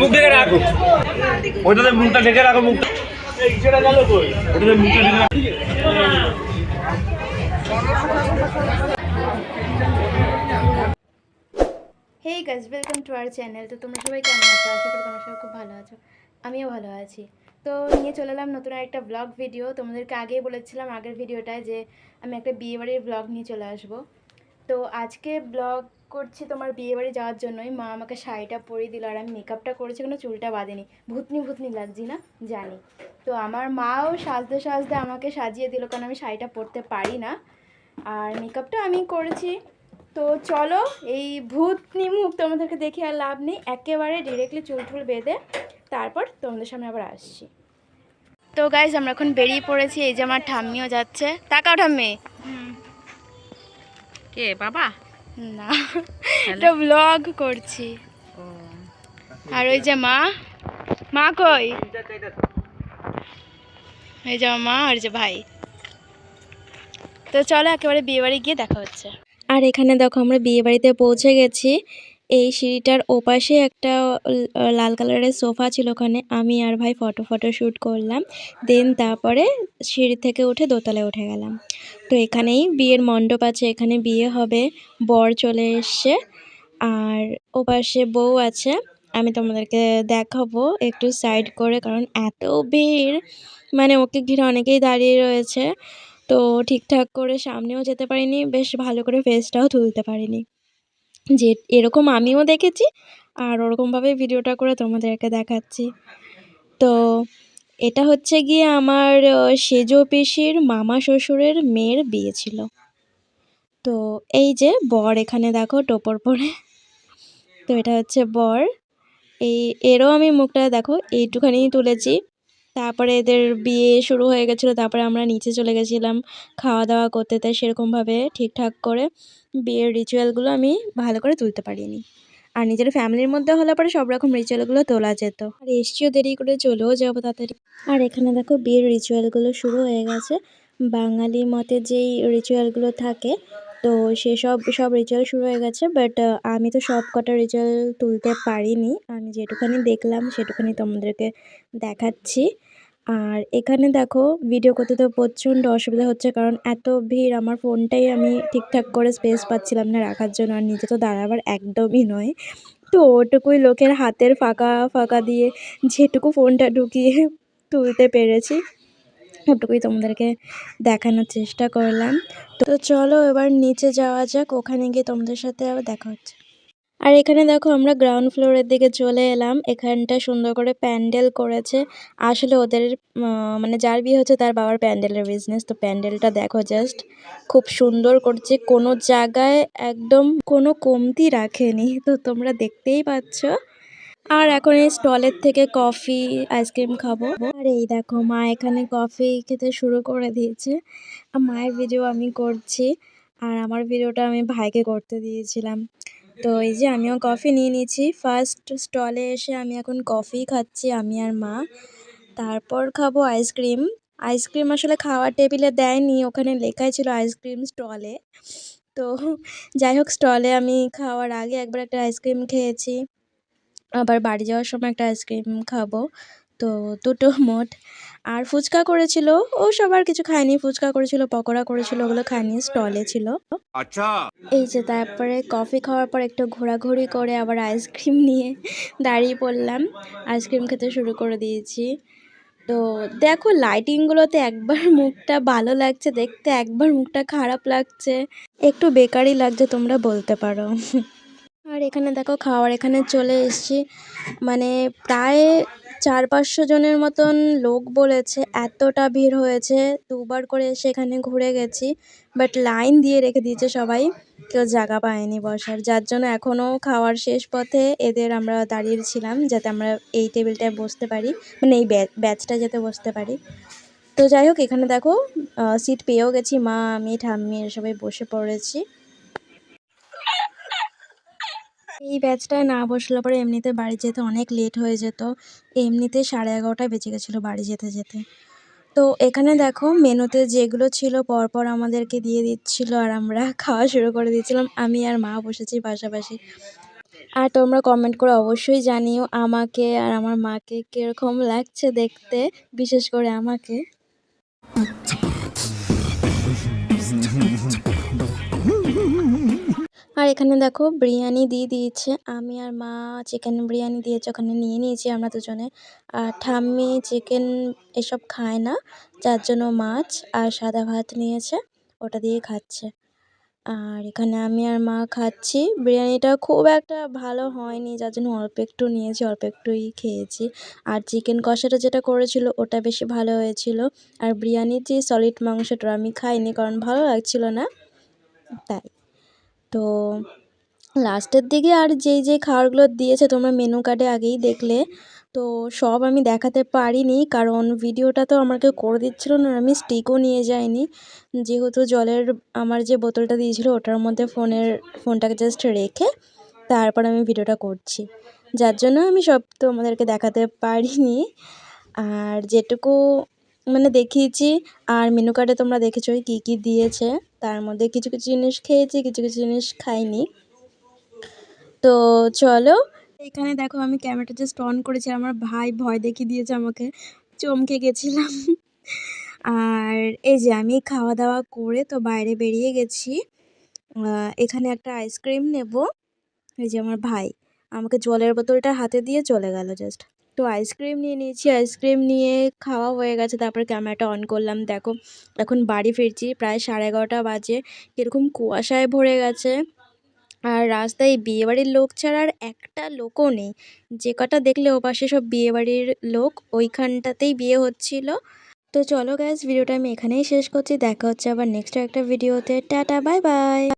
মুখ ঢেকে রাখো, ওইটাতে মুখটা ঢেকে রাখো, মুখটা গেল কই, ওটাতে মুখটা ঢেকে রাখো। Hey guys, welcome to our channel. তো তোমরা সবাই কেমন আছো? আশা করি তোমরা সবাই খুব ভালো আছো, আমিও ভালো আছি। তো নিয়ে চলে এলাম নতুন একটা ব্লগ ভিডিও। তোমাদেরকে আগেই বলেছিলাম আগের ভিডিওটায় যে আমি একটা বিয়েবাড়ির ব্লগ নিয়ে চলে আসব। তো আজকে ব্লগ করছি তোমার বিয়েবাড়ি যাওয়ার জন্যই। মা আমাকে শাড়িটা পরিয়ে দিল আর আমি মেকআপটা করেছি, কোনো চুলটা বাঁধেনি। ভূতনি ভূতনি লাগছি না জানি। তো আমার মাও সাজতে সাজতে আমাকে সাজিয়ে দিল, কারণ আমি শাড়িটা পরতে পারি না, আর মেকআপটা আমি করেছি। তো চলো, এই ভূতনি মুখ তোমাদেরকে দেখে আর লাভ নেই, একেবারে ডিরেক্টলি চুল টুল বেঁধে তারপর তোমাদের সামনে আবার আসছি। তো গাইজ, আমরা এখন বেরিয়ে পড়েছি। এই যে আমার ঠাম্মিও যাচ্ছে। তাকাও ঠাম্মি। কে বাবা? না, এটা ব্লগ করছি। আর ওই যে মা, মা কই? এই যে মা আর যে ভাই। তো চলো একেবারে বিয়ে বাড়ি গিয়ে দেখা হচ্ছে। আর এখানে দেখো আমরা বিয়ে বাড়িতে পৌঁছে গেছি। এই সিঁড়িটার ওপাশে একটা লাল কালারের সোফা ছিল, ওখানে আমি আর ভাই ফটো শ্যুট করলাম। দেন তারপরে সিঁড়ি থেকে উঠে দোতলায় উঠে গেলাম। তো এখানেই বিয়ের মণ্ডপ আছে, এখানে বিয়ে হবে। বর চলে এসছে আর ওপাশে বউ আছে। আমি তোমাদেরকে দেখাবো একটু সাইড করে, কারণ এত ভিড়, মানে ওকে ঘিরে অনেকেই দাঁড়িয়ে রয়েছে। তো ঠিকঠাক করে সামনেও যেতে পারিনি, বেশ ভালো করে ফেসটাও তুলতে পারিনি। যে এরকম আমিও দেখেছি আর ওরকমভাবে ভিডিওটা করে তোমাদেরকে দেখাচ্ছি। তো এটা হচ্ছে গিয়ে আমার সেজো পিসির মামা শ্বশুরের মেয়ের বিয়ে ছিল। তো এই যে বর এখানে দেখো টোপর পরে। তো এটা হচ্ছে বর। এরও আমি মুখটা দেখো এইটুখানি তুলেছি। তারপরে এদের বিয়ে শুরু হয়ে গেছিলো, তারপরে আমরা নিচে চলে গেছিলাম খাওয়া দাওয়া করতে। তাই সেরকমভাবে ঠিকঠাক করে বিয়ের রিচুয়ালগুলো আমি ভালো করে তুলতে পারিনি। আর নিজের ফ্যামিলির মধ্যে হলে পরে সব রকম রিচুয়ালগুলো তোলা যেত। আর এসছিও দেরি করে, চলেও যাবো তাড়াতাড়ি। আর এখানে দেখো বিয়ের রিচুয়ালগুলো শুরু হয়ে গেছে। বাঙালি মতে যেই রিচুয়ালগুলো থাকে, তো সব রিচুয়াল শুরু হয়ে গেছে। বাট আমি তো সব কটা রিচুয়াল তুলতে পারিনি। আমি যেটুখানি দেখলাম সেটুখানি তোমাদেরকে দেখাচ্ছি। আর এখানে দেখো ভিডিও করতে তো প্রচণ্ড অসুবিধা হচ্ছে, কারণ এত ভিড়। আমার ফোনটাই আমি ঠিকঠাক করে স্পেস পাচ্ছিলাম না রাখার জন্য, আর নিচে তো দাঁড়াবার একদমই নয়। তো ওটুকুই লোকের হাতের ফাঁকা ফাঁকা দিয়ে যেটুকু ফোনটা ঢুকিয়ে তুলতে পেরেছি, ওটুকুই তোমাদেরকে দেখানোর চেষ্টা করলাম। তো চলো এবার নিচে যাওয়া যাক, ওখানে গিয়ে তোমাদের সাথে আবার দেখা হচ্ছে। আর এখানে দেখো আমরা গ্রাউন্ড ফ্লোরের দিকে চলে এলাম। এখানটা সুন্দর করে প্যান্ডেল করেছে। আসলে ওদের মানে যার বিয়ে হচ্ছে তার বাবার প্যান্ডেলের বিজনেস। তো প্যান্ডেলটা দেখো জাস্ট, খুব সুন্দর করছে, কোনো জায়গায় একদম কোনো কমতি রাখেনি। তো তোমরা দেখতেই পাচ্ছ। আর এখন এই স্টলের থেকে কফি আইসক্রিম খাবো। আর এই দেখো মা এখানে কফি খেতে শুরু করে দিয়েছে। মায়ের ভিডিও আমি করছি, আর আমার ভিডিওটা আমি ভাইকে করতে দিয়েছিলাম। তো এই যে আমিও কফি নিয়ে নিয়েছি। ফার্স্ট স্টলে এসে আমি এখন কফি খাচ্ছি আমি আর মা। তারপর খাবো আইসক্রিম। আইসক্রিম আসলে খাওয়ার টেবিলে দেয়নি, ওখানে লেখাই ছিল আইসক্রিম স্টলে। তো যাই হোক, স্টলে আমি খাওয়ার আগে একবার একটা আইসক্রিম খেয়েছি, আবার বাড়ি যাওয়ার সময় একটা আইসক্রিম খাবো। তো দুটো মোট। আর ফুচকা করেছিল, ও সবার কিছু খায়নি। ফুচকা করেছিল, পকোড়া করেছিল, ওগুলো খায়নি, স্টলে ছিল। আচ্ছা। এই যে তারপরে কফি খাওয়ার পর একটু ঘোরাঘুরি করে আবার আইসক্রিম নিয়ে দাঁড়িয়ে পড়লাম। আইসক্রিম খেতে শুরু করে দিয়েছি। তো দেখো লাইটিংগুলোতে একবার মুখটা ভালো লাগছে দেখতে, একবার মুখটা খারাপ লাগছে, একটু বেকারই লাগছে তোমরা বলতে পারো। আর এখানে দেখো খাওয়ার এখানে চলে এসেছি। মানে প্রায় 400-500 জনের মতন লোক বলেছে, এতটা ভিড় হয়েছে। দুবার করে এসে এখানে ঘুরে গেছি, বাট লাইন দিয়ে রেখে দিয়েছে সবাই, কেউ জায়গা পায়নি বসার। যার জন্য এখনও খাওয়ার শেষ পথে এদের আমরা দাঁড়িয়েছিলাম, যাতে আমরা এই টেবিলটায় বসতে পারি, মানে এই ব্যাচটায় যাতে বসতে পারি। তো যাই হোক, এখানে দেখো সিট পেয়েও গেছি। মা, আমি, ঠাম্মি সবাই বসে পড়েছি। এই ব্যাচটায় না বসলে পরে এমনিতে বাড়ি যেতে অনেক লেট হয়ে যেত। এমনিতে 11:30 বেজে গেছিলো বাড়ি যেতে যেতে। তো এখানে দেখো মেনুতে যেগুলো ছিল পরপর আমাদেরকে দিয়ে দিচ্ছিল আর আমরা খাওয়া শুরু করে দিয়েছিলাম। আমি আর মা বসেছি পাশাপাশি। আর তোমরা কমেন্ট করে অবশ্যই জানিও আমাকে আর আমার মাকে কিরকম লাগছে দেখতে, বিশেষ করে আমাকে। আর এখানে দেখো বিরিয়ানি দিয়ে দিয়েছে, আমি আর মা চিকেন বিরিয়ানি দিয়েছে, ওখানে নিয়ে নিয়েছি আমরা দুজনে। আর ঠাম্মি চিকেন এসব খায় না, যার জন্য মাছ আর সাদা ভাত নিয়েছে, ওটা দিয়ে খাচ্ছে। আর এখানে আমি আর মা খাচ্ছি। বিরিয়ানিটা খুব একটা ভালো হয়নি, যার জন্য অল্প একটু নিয়েছি, অল্প একটুই খেয়েছি। আর চিকেন কষাটা যেটা করেছিল ওটা বেশি ভালো হয়েছিল। আর বিরিয়ানির যে সলিড মাংসটা আমি খাইনি, কারণ ভালো লাগছিল না তাই। তো লাস্টের দিকে আর যেই খাবারগুলো দিয়েছে তোমরা মেনু কার্ডে আগেই দেখলে, তো সব আমি দেখাতে পারিনি, কারণ ভিডিওটা তো আমাকে করে দিচ্ছিল না, আমি স্টিকও নিয়ে যাইনি, যেহেতু জলের আমার যে বোতলটা দিয়েছিল ওটার মধ্যে ফোনটাকে জাস্ট রেখে তারপর আমি ভিডিওটা করছি, যার জন্য আমি সব তোমাদেরকে দেখাতে পারিনি। আর যেটুকু মানে দেখিয়েছি, আর মেনু কার্ডে তোমরা দেখেছোই কী কী দিয়েছে, তার মধ্যে কিছু কিছু জিনিস খেয়েছি, কিছু কিছু জিনিস খাইনি। তো চলো, এখানে দেখো আমি ক্যামেরাটা জাস্ট অন করেছি, আমার ভাই ভয় দেখিয়ে দিয়েছে আমাকে, চমকে গেছিলাম। আর এই যে আমি খাওয়া দাওয়া করে তো বাইরে বেরিয়ে গেছি, এখানে একটা আইসক্রিম নেব। এই যে আমার ভাই আমাকে জলের বোতলটা হাতে দিয়ে চলে গেল জাস্ট। তো আইসক্রিম নিয়ে নিয়েছি, আইসক্রিম নিয়ে খাওয়া হয়ে গেছে, তারপরে ক্যামেরাটা অন করলাম। দেখো এখন বাড়ি ফিরছি, প্রায় 11:30 বাজে, কীরকম কুয়াশায় ভরে গেছে। আর রাস্তায় বিয়েবাড়ির লোক ছাড়া আর একটা লোকও নেই, যে কটা দেখলে ওপাশে সব বিয়েবাড়ির লোক, ওইখানটাতেই বিয়ে হচ্ছিল। তো চলো গাইস, ভিডিওটা আমি এখানেই শেষ করছি, দেখা হচ্ছে আবার নেক্সট একটা ভিডিওতে। Tata, bye bye.